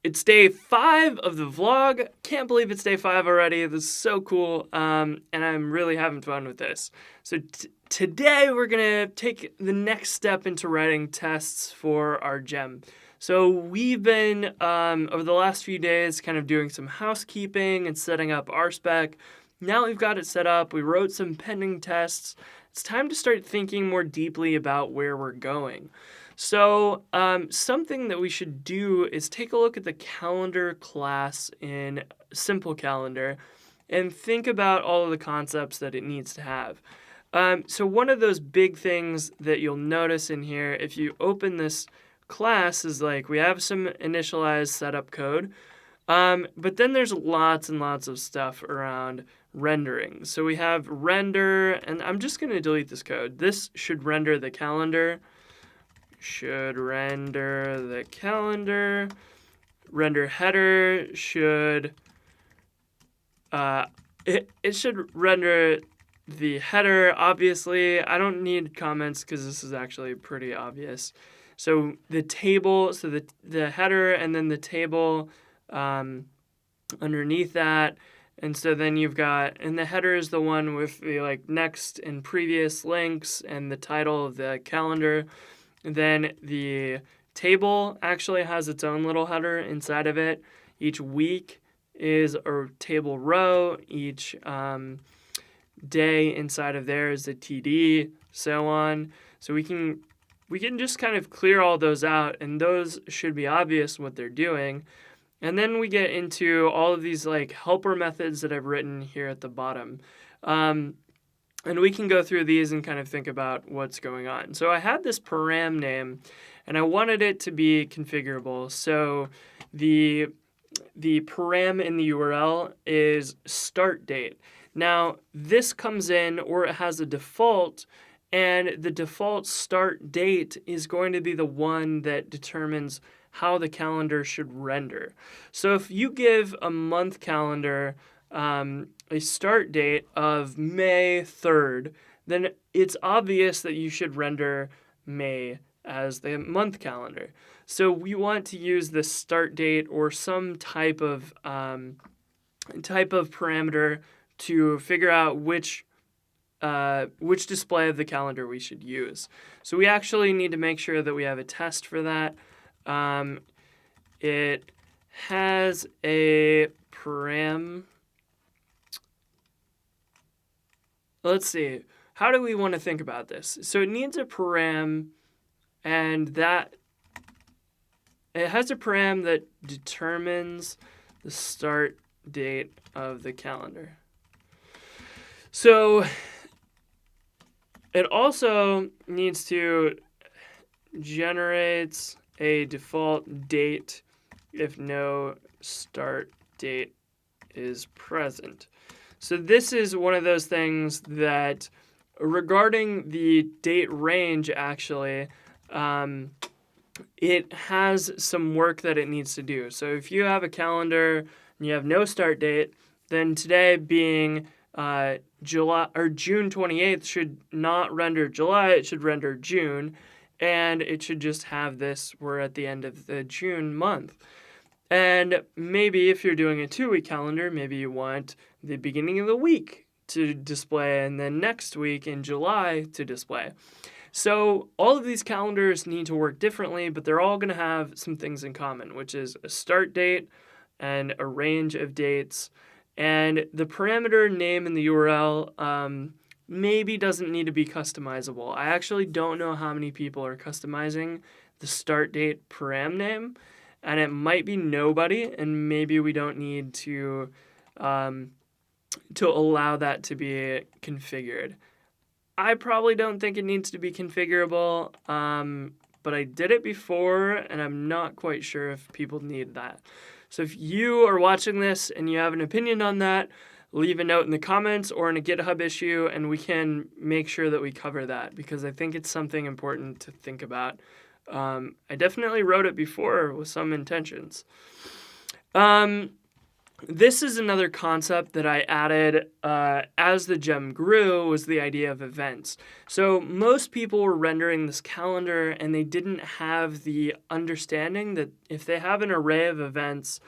it's day 5 of the vlog. Can't believe it's day 5 already. This is so cool, and I'm really having fun with this. So today we're gonna take the next step into writing tests for our gem. So we've been, over the last few days, kind of doing some housekeeping and setting up our spec. Now we've got it set up, we wrote some pending tests. It's time to start thinking more deeply about where we're going. So something that we should do is take a look at the calendar class in Simple Calendar and think about all of the concepts that it needs to have. So one of those big things that you'll notice in here, if you open this class, is like we have some initialized setup code, but then there's lots and lots of stuff around rendering. So we have render, and I'm just going to delete this code. This should render the calendar. Render header should it should render the header. Obviously, I don't need comments because this is actually pretty obvious. So the table, so the header and then the table underneath that. And so then you've got, and the header is the one with the like next and previous links and the title of the calendar. And then the table actually has its own little header inside of it. Each week is a table row. Each day inside of there is a TD, so on. So we can just kind of clear all those out, and those should be obvious what they're doing. And then we get into all of these like helper methods that I've written here at the bottom. And we can go through these and kind of think about what's going on. So I had this param name, and I wanted it to be configurable. So the param in the URL is start date. Now, this comes in, or it has a default, and the default start date is going to be the one that determines how the calendar should render. So if you give a month calendar a start date of May 3rd, then it's obvious that you should render May as the month calendar. So we want to use the start date or some type of parameter to figure out which display of the calendar we should use. So we actually need to make sure that we have a test for that. It has a param. Let's see. How do we want to think about this? So it needs a param, and that it has a param that determines the start date of the calendar. So it also needs to generate a default date if no start date is present. So this is one of those things that, regarding the date range, actually, it has some work that it needs to do. So if you have a calendar and you have no start date, then today being July or June 28th should not render July, it should render June, and it should just have this, we're at the end of the June month. And maybe if you're doing a 2-week calendar, maybe you want the beginning of the week to display and then next week in July to display. So all of these calendars need to work differently, but they're all going to have some things in common, which is a start date and a range of dates. And the parameter name in the URL maybe doesn't need to be customizable. I actually don't know how many people are customizing the start date param name, and it might be nobody, and maybe we don't need to allow that to be configured. I probably don't think it needs to be configurable, but I did it before, and I'm not quite sure if people need that. So if you are watching this and you have an opinion on that, leave a note in the comments or in a GitHub issue, and we can make sure that we cover that, because I think it's something important to think about. I definitely wrote it before with some intentions. this is another concept that I added as the gem grew, was the idea of events. So most people were rendering this calendar and they didn't have the understanding that if they have an array of events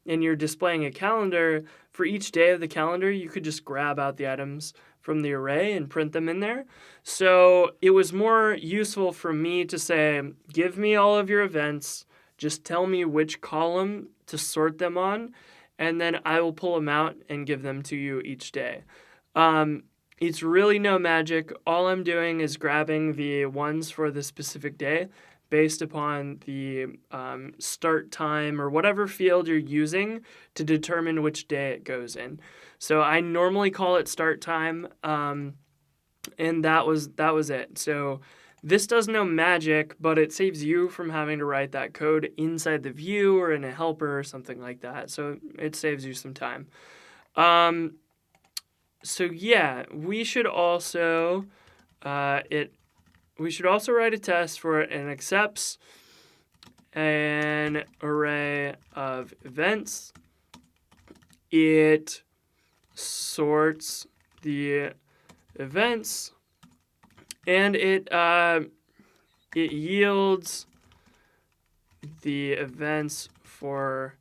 and you're displaying a calendar, for each day of the calendar, you could just grab out the items from the array and print them in there. So it was more useful for me to say, give me all of your events, just tell me which column to sort them on, and then I will pull them out and give them to you each day. It's really no magic. All I'm doing is grabbing the ones for the specific day based upon the start time or whatever field you're using to determine which day it goes in. So I normally call it start time, and that was it. So this does no magic, but it saves you from having to write that code inside the view or in a helper or something like that. So it saves you some time. So yeah, we should also we should also write a test for it, and accepts an array of events. It sorts the events, and it yields the events for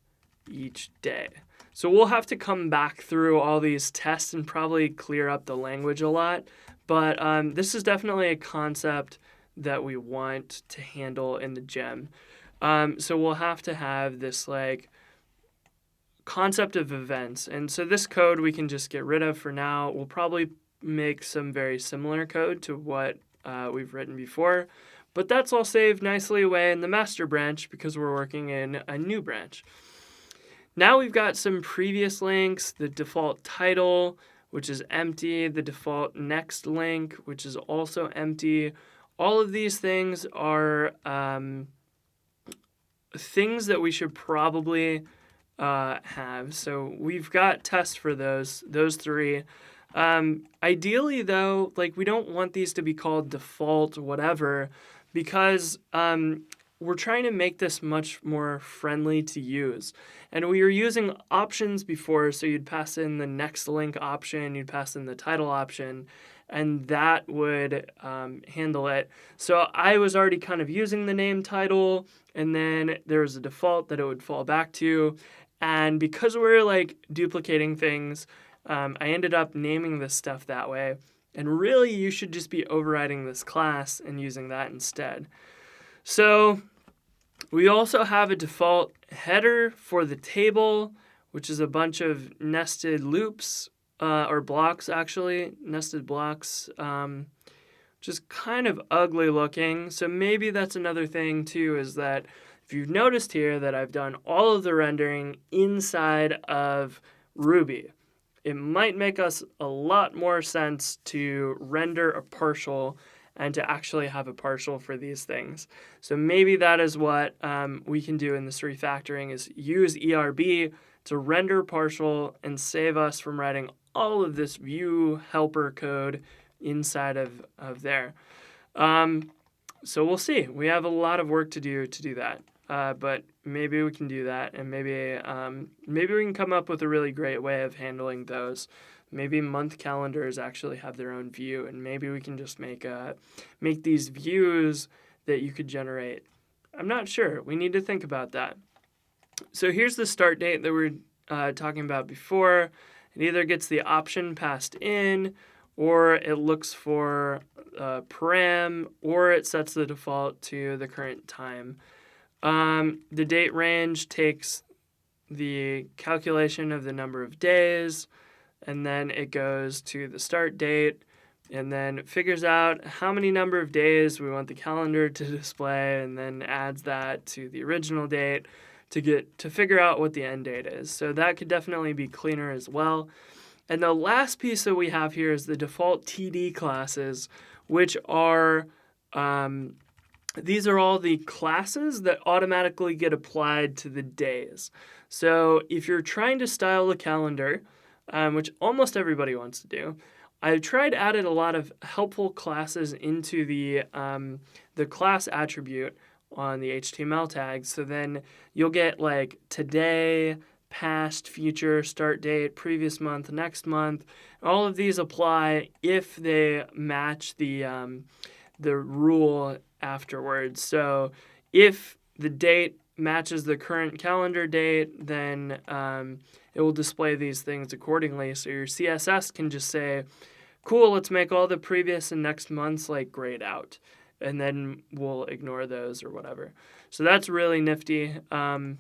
each day. So we'll have to come back through all these tests and probably clear up the language a lot. But this is definitely a concept that we want to handle in the gem. So we'll have to have this like concept of events. And so this code we can just get rid of for now. We'll probably make some very similar code to what we've written before. But that's all saved nicely away in the master branch because we're working in a new branch. Now we've got some previous links, the default title, which is empty, the default next link, which is also empty. All of these things are things that we should probably have. So we've got tests for those three. Ideally, though, like we don't want these to be called default whatever because we're trying to make this much more friendly to use. And we were using options before, so you'd pass in the next link option, you'd pass in the title option, and that would handle it. So I was already kind of using the name title, and then there was a default that it would fall back to. And because we're like duplicating things, I ended up naming this stuff that way. And really, you should just be overriding this class and using that instead. So we also have a default header for the table, which is a bunch of nested loops, or blocks actually, nested blocks, which is kind of ugly looking. So maybe that's another thing too, is that if you've noticed here that I've done all of the rendering inside of Ruby, it might make us a lot more sense to render a partial and to actually have a partial for these things. So maybe that is what we can do in this refactoring, is use ERB to render partial and save us from writing all of this view helper code inside of there. So we'll see. We have a lot of work to do that. But maybe we can do that, and maybe we can come up with a really great way of handling those. Maybe month calendars actually have their own view, and maybe we can just make these views that you could generate. I'm not sure. We need to think about that. So here's the start date that we were talking about before. It either gets the option passed in, or it looks for param, or it sets the default to the current time. The date range takes the calculation of the number of days, and then it goes to the start date, and then figures out how many number of days we want the calendar to display, and then adds that to the original date to figure out what the end date is. So that could definitely be cleaner as well. And the last piece that we have here is the default TD classes, which are these are all the classes that automatically get applied to the days. So if you're trying to style a calendar, which almost everybody wants to do, I've tried added a lot of helpful classes into the class attribute on the HTML tag. So then you'll get like today, past, future, start date, previous month, next month. All of these apply if they match the rule afterwards. So if the date matches the current calendar date, then it will display these things accordingly. So your CSS can just say, cool, let's make all the previous and next months like grayed out. And then we'll ignore those or whatever. So that's really nifty. And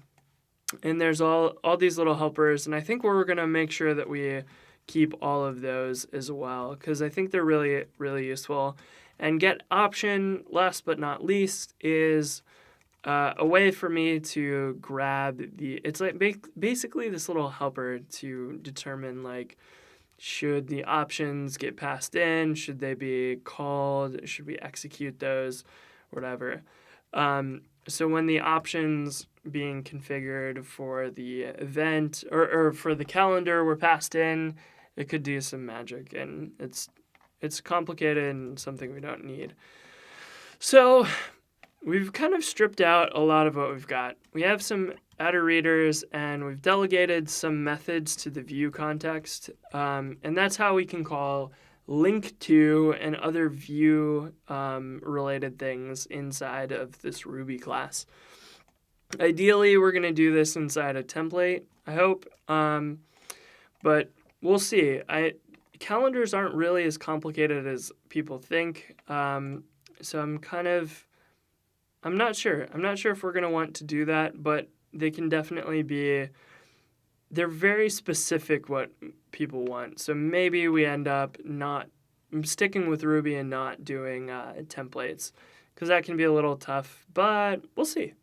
there's all these little helpers. And I think we're going to make sure that we keep all of those as well, because I think they're really, really useful. And get option, last but not least, is a way for me to grab it's like basically this little helper to determine like, should the options get passed in? Should they be called? Should we execute those? Whatever. So when the options being configured for the event or for the calendar were passed in, it could do some magic, and it's complicated and something we don't need. So we've kind of stripped out a lot of what we've got. We have some header readers, and we've delegated some methods to the view context, and that's how we can call link to and other view related things inside of this Ruby class. Ideally, we're going to do this inside a template, I hope, but we'll see. Calendars aren't really as complicated as people think, so I'm not sure. I'm not sure if we're going to want to do that, but they can definitely be, they're very specific what people want. So maybe we end up not sticking with Ruby and not doing templates, because that can be a little tough, but we'll see.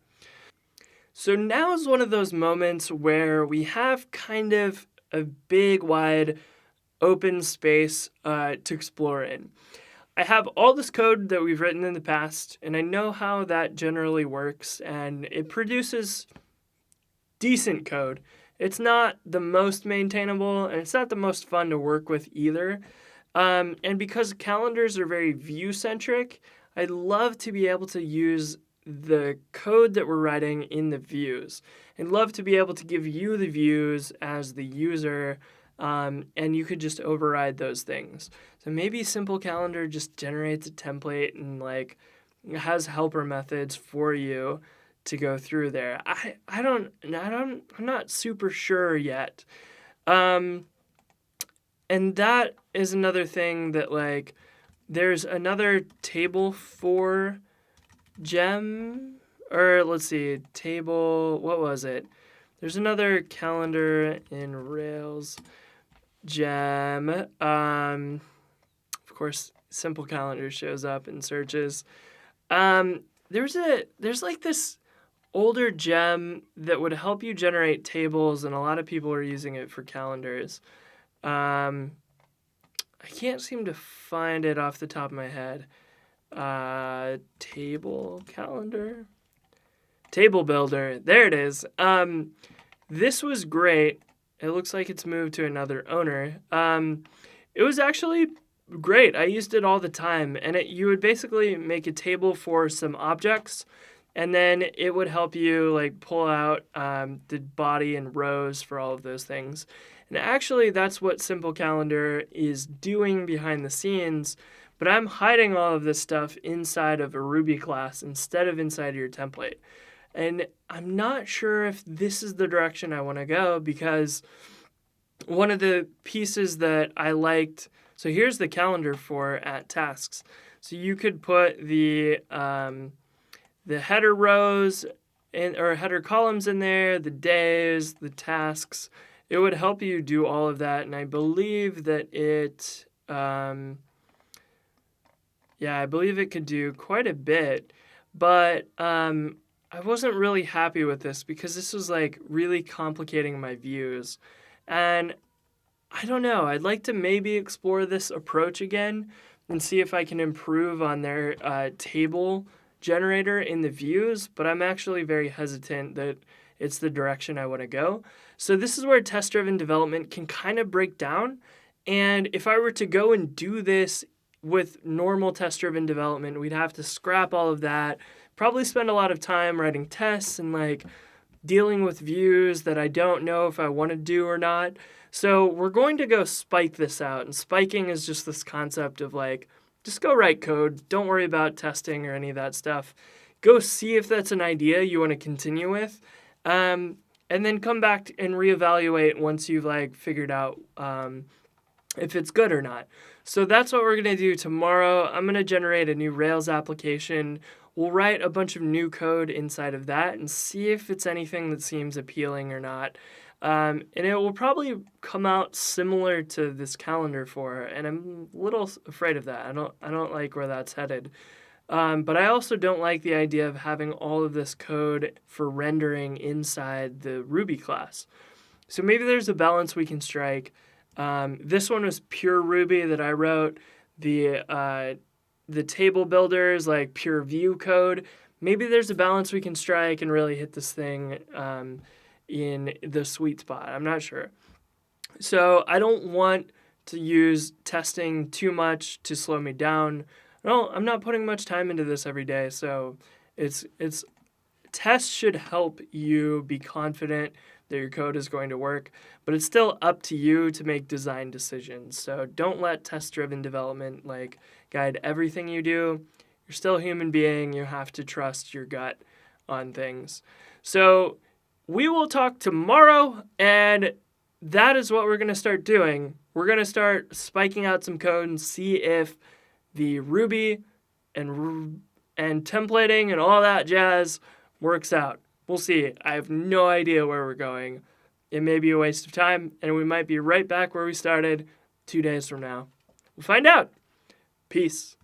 So now is one of those moments where we have kind of a big, wide, open space to explore in. I have all this code that we've written in the past, and I know how that generally works, and it produces decent code. It's not the most maintainable, and it's not the most fun to work with either. And because calendars are very view-centric, I'd love to be able to use the code that we're writing in the views. I'd love to be able to give you the views as the user, and you could just override those things. So maybe Simple Calendar just generates a template and like has helper methods for you to go through there. I'm not super sure yet. And that is another thing that like there's another table for Gem, or let's see, table, what was it? There's another calendar in Rails Gem. Of course, Simple Calendar shows up in searches. There's like this older gem that would help you generate tables, and a lot of people are using it for calendars. I can't seem to find it off the top of my head. Table calendar? Table builder. There it is. This was great. It looks like it's moved to another owner. It was actually great. I used it all the time, and you would basically make a table for some objects, and then it would help you like pull out the body and rows for all of those things. And actually, that's what Simple Calendar is doing behind the scenes, but I'm hiding all of this stuff inside of a Ruby class instead of inside of your template. And I'm not sure if this is the direction I want to go, because one of the pieces that I liked, so here's the calendar for at tasks. So you could put the header rows or header columns in there, the days, the tasks. It would help you do all of that, and I believe that I believe it could do quite a bit, but I wasn't really happy with this because this was like really complicating my views, and I don't know, I'd like to maybe explore this approach again and see if I can improve on their table generator in the views, but I'm actually very hesitant that it's the direction I want to go. So this is where test-driven development can kind of break down, and if I were to go and do this with normal test-driven development, we'd have to scrap all of that, probably spend a lot of time writing tests and like dealing with views that I don't know if I want to do or not. So we're going to go spike this out. And spiking is just this concept of like, just go write code. Don't worry about testing or any of that stuff. Go see if that's an idea you want to continue with. And then come back and reevaluate once you've like figured out if it's good or not. So that's what we're going to do tomorrow. I'm going to generate a new Rails application. We'll write a bunch of new code inside of that and see if it's anything that seems appealing or not. And it will probably come out similar to this calendar for, and I'm a little afraid of that. I don't like where that's headed. But I also don't like the idea of having all of this code for rendering inside the Ruby class. So maybe there's a balance we can strike. This one was pure Ruby that I wrote. The table builder is like pure view code. Maybe there's a balance we can strike and really hit this thing in the sweet spot. I'm not sure. So I don't want to use testing too much to slow me down. No, I'm not putting much time into this every day, so it's tests should help you be confident that your code is going to work, but it's still up to you to make design decisions. So don't let test-driven development like guide everything you do. You're still a human being. You have to trust your gut on things. So we will talk tomorrow, and that is what we're going to start doing. We're going to start spiking out some code and see if the Ruby and templating and all that jazz works out. We'll see. I have no idea where we're going. It may be a waste of time, and we might be right back where we started 2 days from now. We'll find out. Peace.